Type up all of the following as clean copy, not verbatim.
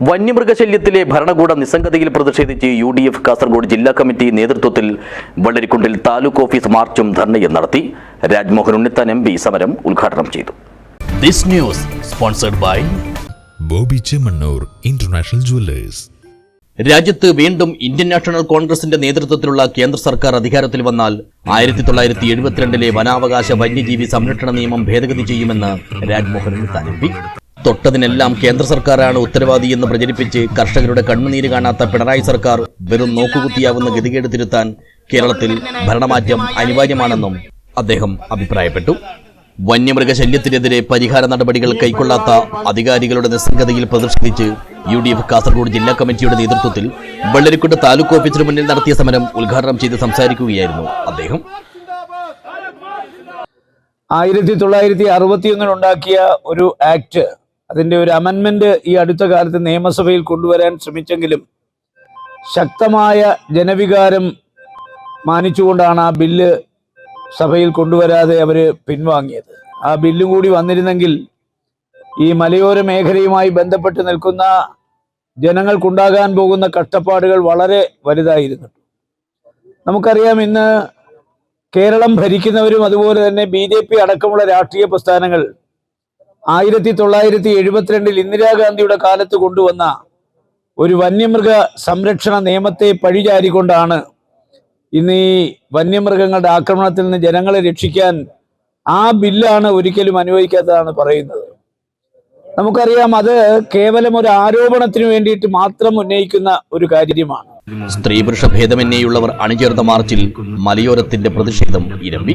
വന്യമൃഗശല്യത്തിലെ ഭരണകൂട നിസ്സംഗതയിൽ പ്രതിഷേധിച്ച് UDF കാസർഗോഡ് ജില്ലാ കമ്മിറ്റി നേതൃത്വത്തിൽ വെള്ളരിക്കുണ്ടിൽ താലൂക്ക് ഓഫീസ് മാർച്ചും ധർണയും നടത്തി. രാജ്മോഹൻ ഉണ്ണിത്താൻ MP സമരം ഉദ്ഘാടനം ചെയ്തു. This news sponsored by Bobby Chemmanur international jewellers. രാജ്യത്ത് വീണ്ടും ഇന്ത്യൻ നാഷണൽ കോൺഗ്രസിന്റെ നേതൃത്വത്തിലുള്ള കേന്ദ്ര സർക്കാർ അധികാരത്തിൽ വന്നാൽ 1972 വനാവകാശ വന്യജീവി സംരക്ഷണ നിയമം ഭേദഗതി ചെയ്യുമെന്ന് രാജ്മോഹൻ ഉണ്ണിത്താൻ MP. തൊട്ടതിനെല്ലാം കേന്ദ്ര സർക്കാരാണ് ഉത്തരവാദിയെന്ന് പ്രചരിപ്പിച്ച് കർഷകരുടെ കണ്ണുനീര് കാണാത്ത പിണറായി സർക്കാർ വെറും നോക്കുകുത്തിയാവുന്ന ഗതികേട് തിരുത്താൻ കേരളത്തിൽ ഭരണമാറ്റം അനിവാര്യമാണെന്നും അദ്ദേഹം അഭിപ്രായപ്പെട്ടു. വന്യമൃഗശല്യത്തിനെതിരെ പരിഹാര നടപടികൾ കൈക്കൊള്ളാത്ത അധികാരികളുടെ നിസ്സംഗതയിൽ പ്രതിഷേധിച്ച് UDF കാസർഗോഡ് ജില്ലാ കമ്മിറ്റിയുടെ നേതൃത്വത്തിൽ വെള്ളരിക്കുണ്ട് താലൂക്ക് ഓഫീസിന് മുന്നിൽ നടത്തിയ സമരം ഉദ്ഘാടനം ചെയ്ത് സംസാരിക്കുകയായിരുന്നു അദ്ദേഹം. 1961 ഉണ്ടാക്കിയ ഒരു ആക്ട്, അതിൻ്റെ ഒരു അമെൻമെന്റ് ഈ അടുത്ത കാലത്ത് നിയമസഭയിൽ കൊണ്ടുവരാൻ ശ്രമിച്ചെങ്കിലും ശക്തമായ ജനവികാരം മാനിച്ചുകൊണ്ടാണ് ആ ബില്ല് സഭയിൽ കൊണ്ടുവരാതെ അവർ പിൻവാങ്ങിയത്. ആ ബില്ലും കൂടി വന്നിരുന്നെങ്കിൽ ഈ മലയോര മേഖലയുമായി ബന്ധപ്പെട്ട് നിൽക്കുന്ന ജനങ്ങൾക്കുണ്ടാകാൻ പോകുന്ന കഷ്ടപ്പാടുകൾ വളരെ വലുതായിരുന്നു. നമുക്കറിയാം, ഇന്ന് കേരളം ഭരിക്കുന്നവരും അതുപോലെ തന്നെ BJP അടക്കമുള്ള രാഷ്ട്രീയ പ്രസ്ഥാനങ്ങൾ 1972 ഇന്ദിരാഗാന്ധിയുടെ കാലത്ത് കൊണ്ടുവന്ന ഒരു വന്യമൃഗ സംരക്ഷണ നിയമത്തെ പഴിചാരിക്കൊണ്ടാണ് ഇന്ന് ഈ വന്യമൃഗങ്ങളുടെ ആക്രമണത്തിൽ നിന്ന് ജനങ്ങളെ രക്ഷിക്കാൻ ആ ബില്ലാണ് ഒരിക്കലും അനുവദിക്കാത്തതാണ് പറയുന്നത്. നമുക്കറിയാം, അത് കേവലം ഒരു ആരോപണത്തിന് വേണ്ടിയിട്ട് മാത്രം ഉന്നയിക്കുന്ന ഒരു കാര്യമാണ്. സ്ത്രീ പുരുഷ ഭേദമന്യേയുള്ളവർ അണിചേർന്ന മാർച്ചിൽ മലയോരത്തിന്റെ പ്രതിഷേധം ഇരമ്പി.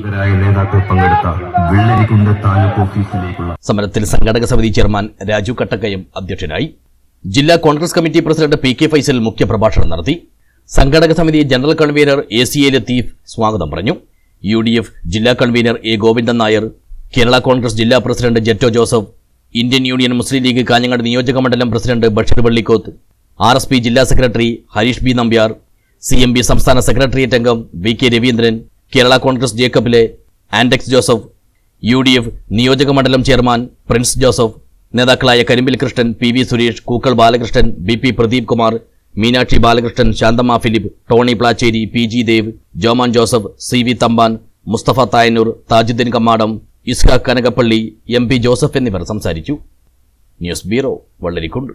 സമരത്തിൽ സംഘാടക സമിതി ചെയർമാൻ രാജു കട്ടക്കയം അധ്യക്ഷനായി. ജില്ലാ Congress committee president PK Faisal മുഖ്യപ്രഭാഷണം നടത്തി. സംഘാടക സമിതി ജനറൽ കൺവീനർ AC ലത്തീഫ് സ്വാഗതം പറഞ്ഞു. UDF ജില്ലാ കൺവീനർ A ഗോവിന്ദൻ നായർ, കേരള കോൺഗ്രസ് ജില്ലാ പ്രസിഡന്റ് ജെറ്റോ ജോസഫ്, ഇന്ത്യൻ യൂണിയൻ മുസ്ലിം ലീഗ് കാഞ്ഞങ്ങാട് നിയോജക മണ്ഡലം പ്രസിഡന്റ് ബഷീർ വള്ളിക്കോത്ത്, RSP ജില്ലാ secretary Harish B Nambiar, CMB സംസ്ഥാന സെക്രട്ടേറിയറ്റ് അംഗം VK രവീന്ദ്രൻ, കേരള കോൺഗ്രസ് ജേക്കബിലെ ആൻഡെക്സ് ജോസഫ്, UDF നിയോജക മണ്ഡലം ചെയർമാൻ പ്രിൻസ് ജോസഫ്, നേതാക്കളായ Karimbil Krishnan, PV Suresh, Kookkal Balakrishnan, BP Pradeep Kumar, Meenakshi Balakrishnan, Shanthamma Philip, Tony Plachery, PG Dev, Joman Joseph, CV Thampan, Mustafa Thayannur, Thajudheen Kammadam, Ishaq Kanakappally, MP Joseph എന്നിവർ സംസാരിച്ചു. News bureau, Vellarikundu.